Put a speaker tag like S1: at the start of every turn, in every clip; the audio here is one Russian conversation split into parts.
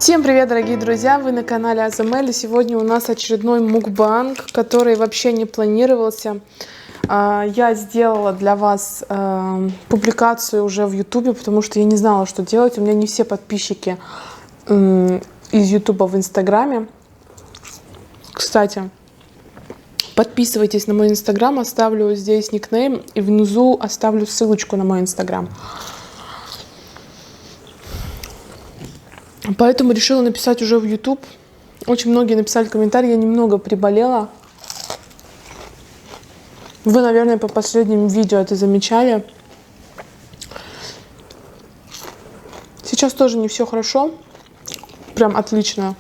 S1: Всем привет, дорогие друзья! Вы на канале Азамель. Сегодня у нас очередной мукбанг, который вообще не планировался. Я сделала для вас публикацию уже в YouTube, потому что я не знала, что делать. У меня не все подписчики из YouTube в Инстаграме. Кстати, подписывайтесь на мой Инстаграм, оставлю здесь никнейм и внизу оставлю ссылочку на мой Инстаграм. Поэтому решила написать уже в YouTube. Очень многие написали комментарии, я немного приболела. Вы, наверное, по последним видео это замечали. Сейчас тоже не все хорошо. Прям отлично.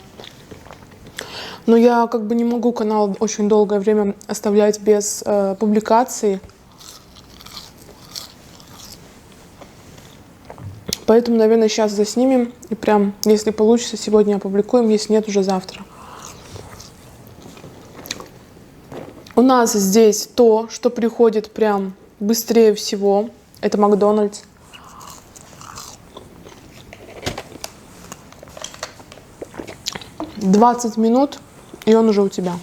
S1: Но я как бы не могу канал очень долгое время оставлять без публикаций. Поэтому, наверное, сейчас заснимем. И прям, если получится, сегодня опубликуем. Если нет, уже завтра. У нас здесь то, что приходит прям быстрее всего. Это Макдональдс. «20 минут, и он уже у тебя».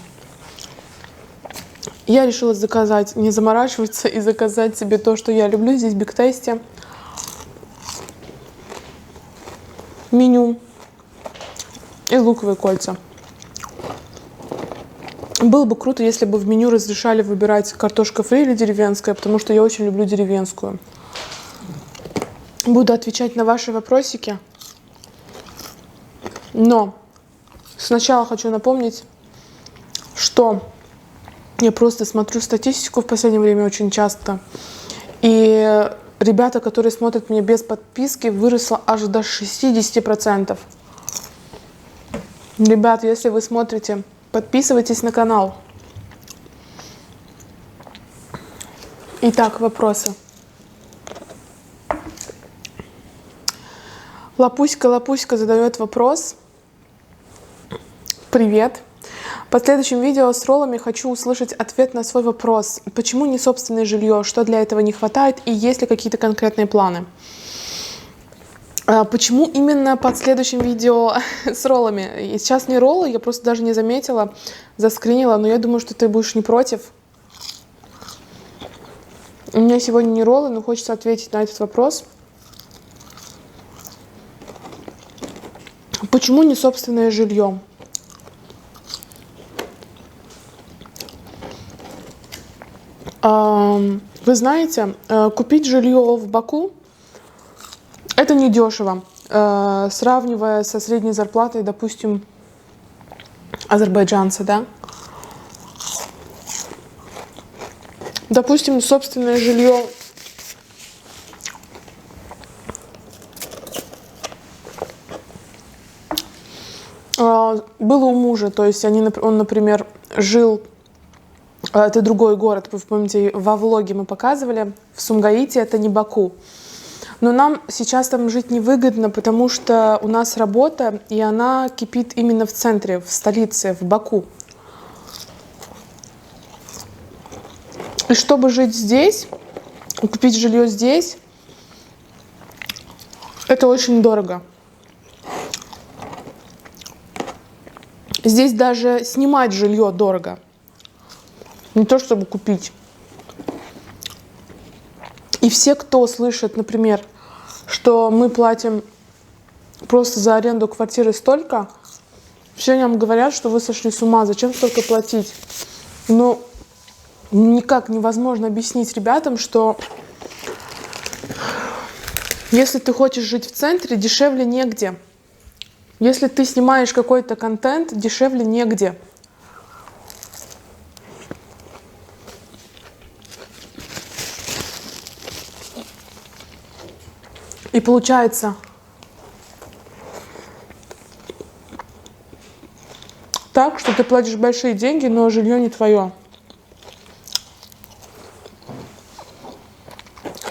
S1: Я решила заказать, не заморачиваться и заказать себе то, что я люблю. Здесь Биг Тейсти. Меню и луковые кольца. Было бы круто, если бы в меню разрешали выбирать картошка фри или деревенская, потому что я очень люблю деревенскую. Буду отвечать на ваши вопросики. Но сначала хочу напомнить, что я просто смотрю статистику в последнее время очень часто. И ребята, которые смотрят меня без подписки, выросло аж до 60%. Ребят, если вы смотрите, подписывайтесь на канал. Итак, вопросы. Лапуська задает вопрос. Привет. В последующем видео с роллами хочу услышать ответ на свой вопрос. Почему не собственное жилье? Что для этого не хватает? И есть ли какие-то конкретные планы? Почему именно под следующим видео с роллами? И сейчас не роллы, я просто даже не заметила, заскринила, но я думаю, что ты будешь не против. У меня сегодня не роллы, но хочется ответить на этот вопрос. Почему не собственное жилье? Вы знаете, купить жилье в Баку — это недешево, сравнивая со средней зарплатой, допустим, азербайджанца, да? Допустим, собственное жилье было у мужа, то есть он, например, жил, это другой город, вы помните, во влоге мы показывали, в Сумгаите, это не Баку. Но нам сейчас там жить невыгодно, потому что у нас работа, и она кипит именно в центре, в столице, в Баку. И чтобы жить здесь, купить жилье здесь, это очень дорого. Здесь даже снимать жилье дорого. Не то, чтобы купить. И все, кто слышит, например, что мы платим просто за аренду квартиры столько, все нам говорят, что вы сошли с ума, зачем столько платить? Но никак невозможно объяснить ребятам, что если ты хочешь жить в центре, дешевле негде. Если ты снимаешь какой-то контент, дешевле негде. И получается так, что ты платишь большие деньги, но жилье не твое.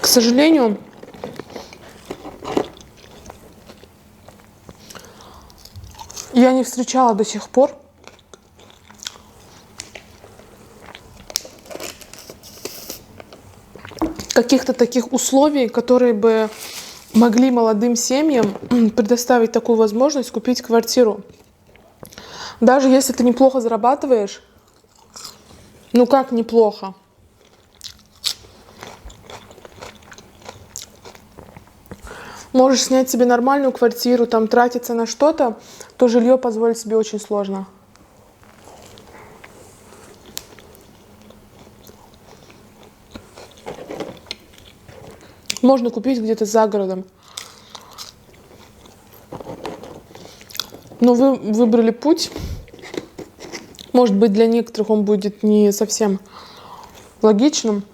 S1: К сожалению, я не встречала до сих пор каких-то таких условий, которые бы могли молодым семьям предоставить такую возможность купить квартиру. Даже если ты неплохо зарабатываешь, ну как неплохо? Можешь снять себе нормальную квартиру, там тратиться на что-то, то жилье позволить себе очень сложно. Можно купить где-то за городом. Но вы выбрали путь. Может быть, для некоторых он будет не совсем логичным.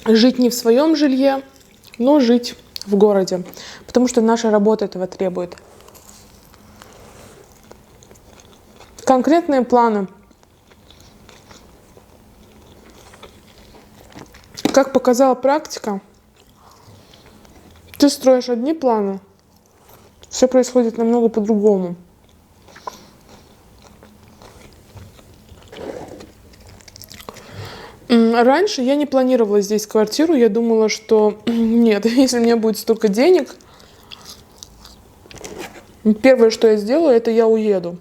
S1: Жить не в своем жилье, но жить в городе. Потому что наша работа этого требует. Конкретные планы. Как показала практика, ты строишь одни планы, все происходит намного по-другому. Раньше я не планировала здесь квартиру, я думала, что нет, если у меня будет столько денег, первое, что я сделаю, это я уеду.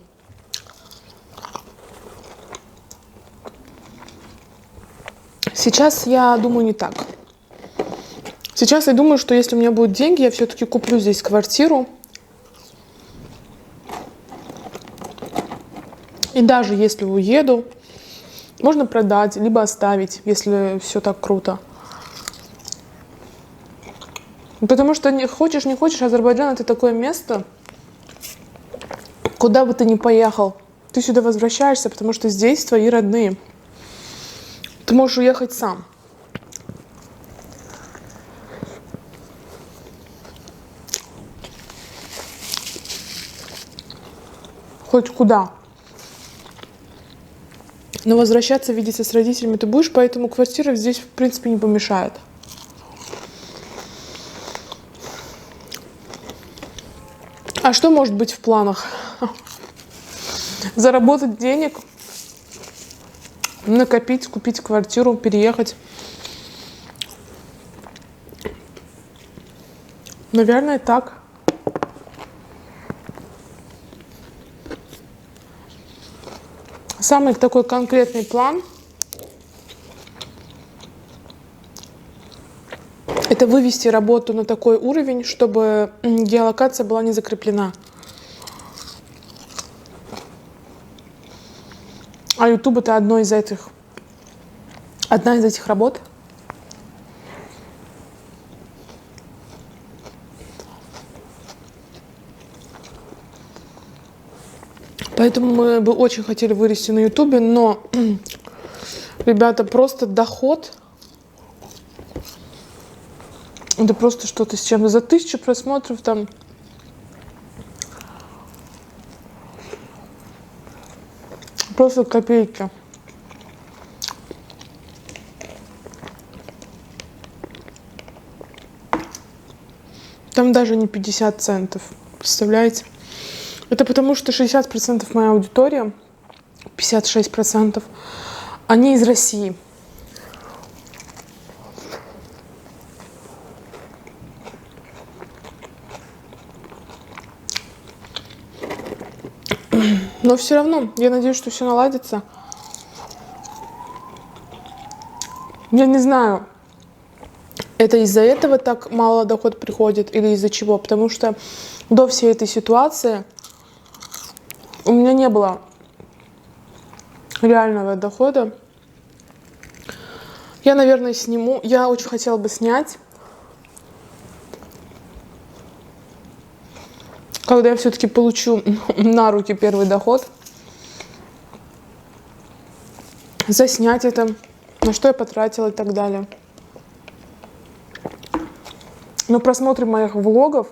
S1: Сейчас я думаю не так. Сейчас я думаю, что если у меня будут деньги, я все-таки куплю здесь квартиру. И даже если уеду, можно продать, либо оставить, если все так круто. Потому что не хочешь, Азербайджан — это такое место, куда бы ты ни поехал, ты сюда возвращаешься, потому что здесь твои родные. Ты можешь уехать сам. Хоть куда. Но возвращаться, видеться с родителями ты будешь, поэтому квартира здесь, в принципе, не помешает. А что может быть в планах? Заработать денег, накопить, купить квартиру, переехать. Наверное, так. Самый такой конкретный план — это вывести работу на такой уровень, чтобы геолокация была не закреплена. А YouTube — это одна из этих работ. Поэтому мы бы очень хотели вырасти на YouTube, но, ребята, просто доход — это просто что-то с чем-то. За 1000 просмотров там просто копейки. Там даже не 50 центов. Представляете? Это потому, что 60% моей аудитории, 56%, они из России. Но все равно, я надеюсь, что все наладится. Я не знаю, это из-за этого так мало доход приходит или из-за чего. Потому что до всей этой ситуации у меня не было реального дохода. Я, наверное, сниму. Я очень хотела бы снять, когда я все-таки получу на руки первый доход, заснять это, на что я потратила и так далее. Но просмотры моих влогов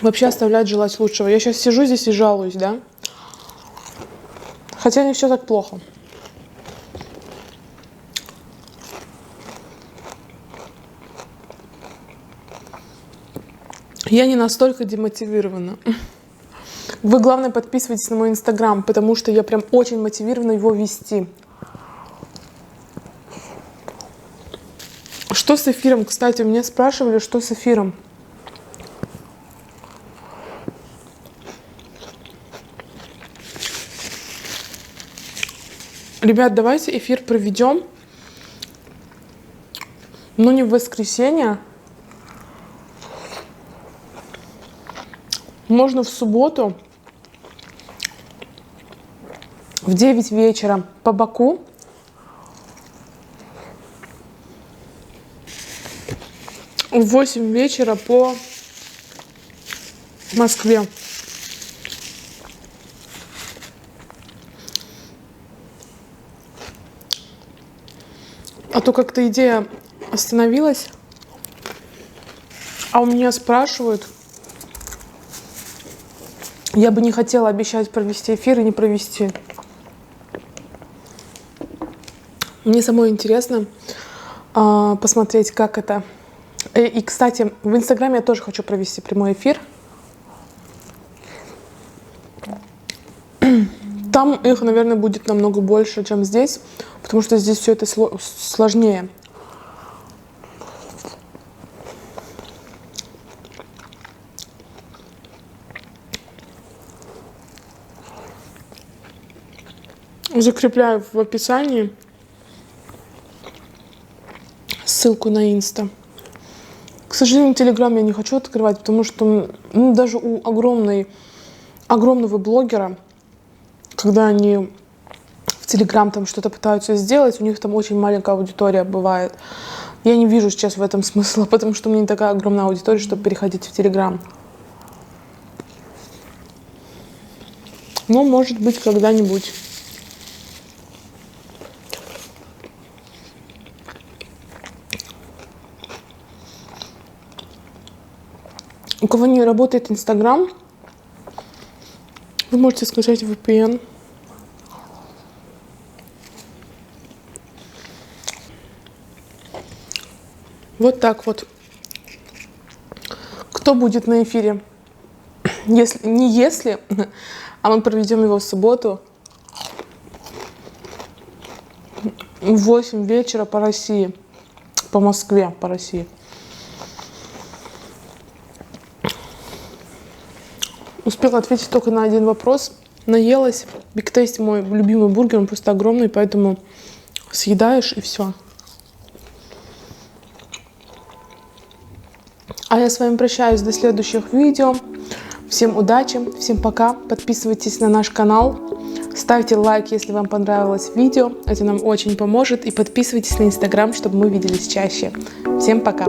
S1: вообще оставляют желать лучшего. Я сейчас сижу здесь и жалуюсь, да? Хотя не все так плохо. Я не настолько демотивирована. Вы, главное, подписывайтесь на мой инстаграм, потому что я прям очень мотивирована его вести. Что с эфиром? Кстати, меня спрашивали, что с эфиром. Ребят, давайте эфир проведем, но не в воскресенье. Можно в субботу в 9 вечера по Баку. В 8 вечера по Москве. А то как-то идея остановилась, а у меня спрашивают. Я бы не хотела обещать провести эфир и не провести. Мне самой интересно посмотреть, как это. И, кстати, в Инстаграме я тоже хочу провести прямой эфир. Там их, наверное, будет намного больше, чем здесь, потому что здесь все это сложнее. Закрепляю в описании ссылку на Инста. К сожалению, Телеграм я не хочу открывать, потому что даже у огромного блогера, когда они в Телеграм там что-то пытаются сделать, у них там очень маленькая аудитория бывает. Я не вижу сейчас в этом смысла, потому что у меня не такая огромная аудитория, чтобы переходить в Телеграм. Но, может быть, когда-нибудь. У кого не работает Инстаграм, вы можете скачать VPN. Вот так вот. Кто будет на эфире? А мы проведем его в субботу в 8 вечера по России. По Москве, по России. Успела ответить только на один вопрос. Наелась. Big Tasty мой любимый бургер, он просто огромный, поэтому съедаешь и все. А я с вами прощаюсь до следующих видео. Всем удачи, всем пока. Подписывайтесь на наш канал. Ставьте лайк, если вам понравилось видео. Это нам очень поможет. И подписывайтесь на Инстаграм, чтобы мы виделись чаще. Всем пока.